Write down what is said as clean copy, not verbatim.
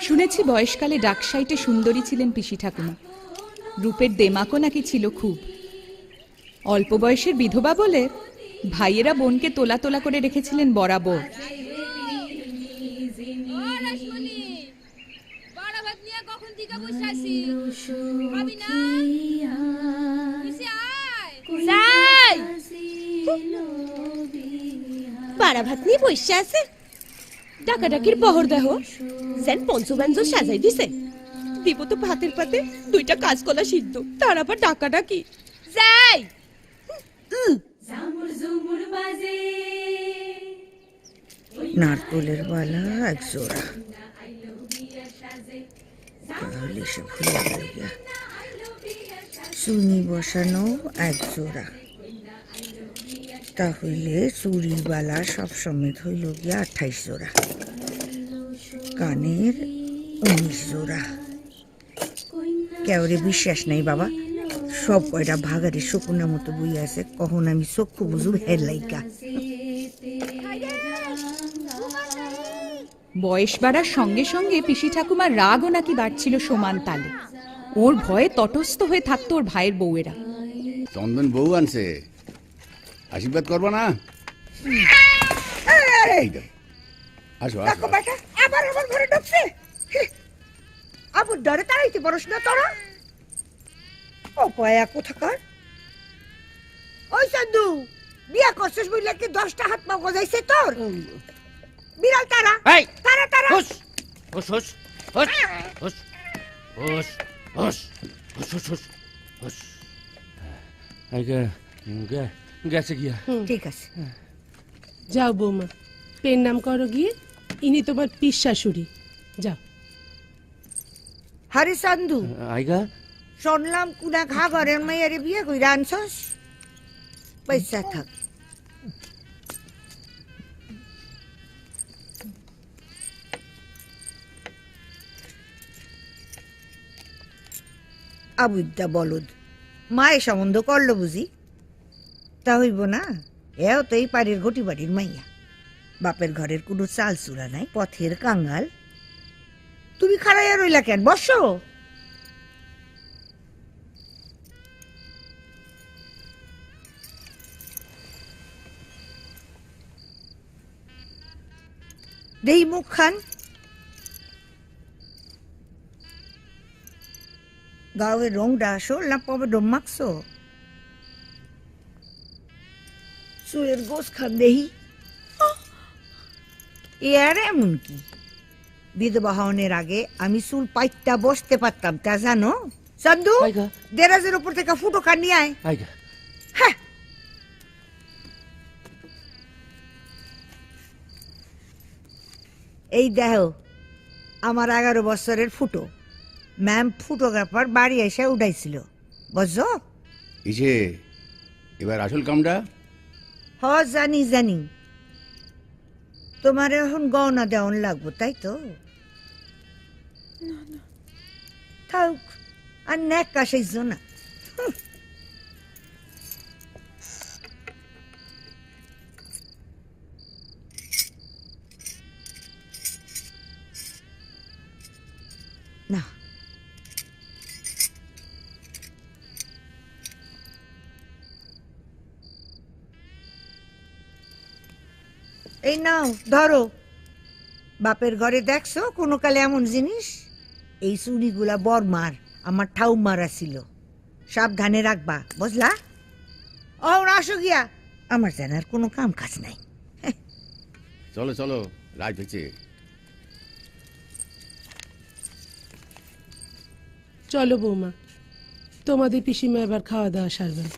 শুনেছি বয়সকালে ডাকসাইটে সুন্দরী ছিলেন পিসি ঠাকুমা। রূপের দেমাকও নাকি ছিল খুব। অল্প বয়সের বিধবা বলে ভাইয়েরা বোনকে তোলা তোলা করে রেখেছিলেন বরাবর। বাড়া ভাত নিয়ে বসে আছে, ডাকাডাকির বহর দেহ যেন পঞ্চব্যঞ্জন সাজাই দিছে। দিব তো ভাতের পাতে দুইটা কাঁচকলা সিদ্ধ, তার আবার ডাকাডাকি। যাই নারকলের বালা এক জোড়া, তাহলে সে ভুলে গেল গিয়া। চুনি বসানো এক জোড়া, তাহলে চুরির বালা সবসময় হইল গিয়া 28 জোড়া, কানের 19 জোড়া। কেউরে বিশ্বাস নাই বাবা, সব কয়টা ভাগারে শকুনের মতো বই আছে, কখন আমি চক্ষু বুঝুব হের লাইকা। বয়স বাড়ার সঙ্গে সঙ্গে পিসি ঠাকুমার রাগও নাকি বাড়ছিল সমান তালে। ওর ভয়ে তটস্থ হয়ে থাকতো ওর ভাইয়ের বউয়েরা। চন্দন বউ আনছে, আশীর্বাদ করবো না? আসো আসো। আবার আমার ঘরে ঢুকছে, আবুর ডরে তাড়াইতে পারস না তোরা? ও পয়া কোথাকার। ওই চান্দু, বিয়া করছিস বুঝলে কি 10টা হাত পা গজাইছে তোর? বিড়াল তারা, তারা তারা। হুস হুস হুস হুস হুস হুস হুস হুস হুস হুস। গেছে গিয়া। ঠিক আছে, যাও বৌমা, পেন নাম করো গিয়ে। ইনি তোমার পিস শাশুড়ি, যাও। হারি চান্দু, আইগা শুনলাম কুনা ঘা ঘরের মেয়েরে বিয়ে কইরা আনছস, পয়সা থাক। আবুদ্দা বলদ, মায়ে সম্বন্ধ করলো বুঝি? তা হইব না, এও তো এই পাড়ের ঘটি বাড়ির মাইয়া, বাপের ঘরের কোনো চাল চুলা নাই, পথের কাঙ্গাল। তুমি খাড়াইয়া রইলা কেন, বসো। দেই মুখ খান। গাওয়ের রংটা আসল না পবে ডম মাখছো? চুলের গোস খান দেহি। এর এমন কি, বিধবা হওয়ার আগে আমি চুল পাইটা বসতে পারতাম, তা জানো? চান্দু, দেরাজের উপর থেকে ফুটো কান নিয়ে আয়। আইগা হ্যাঁ, এই দেহ আমার 11 বছরের ফুটো। ম্যাম ফটোগ্রাফার বাড়ি এসে উঠাইছিল, বুঝছো? ইসে এবার আসল কামটা। হ জানি জানি, তোমার এখন গহনা দেওয়ান লাগবো, তাই তো? থাক, আর নেক কাশাইছ না। না, এই নাও ধরো। বাপের ঘরে দেখছো কোনো কালে এমন জিনিস? এই চুড়িগুলা বরমার, আমার ঠাউমারা ছিল, সাবধানে রাখবা, বুঝলা? ও আসো গিয়া, আমার জানার কোনো কাম কাজ নাই। চলো চলো, রাত হয়েছে। চলো বৌমা, তোমাদের পিসিমা এবার খাওয়া দাওয়া সারবেন।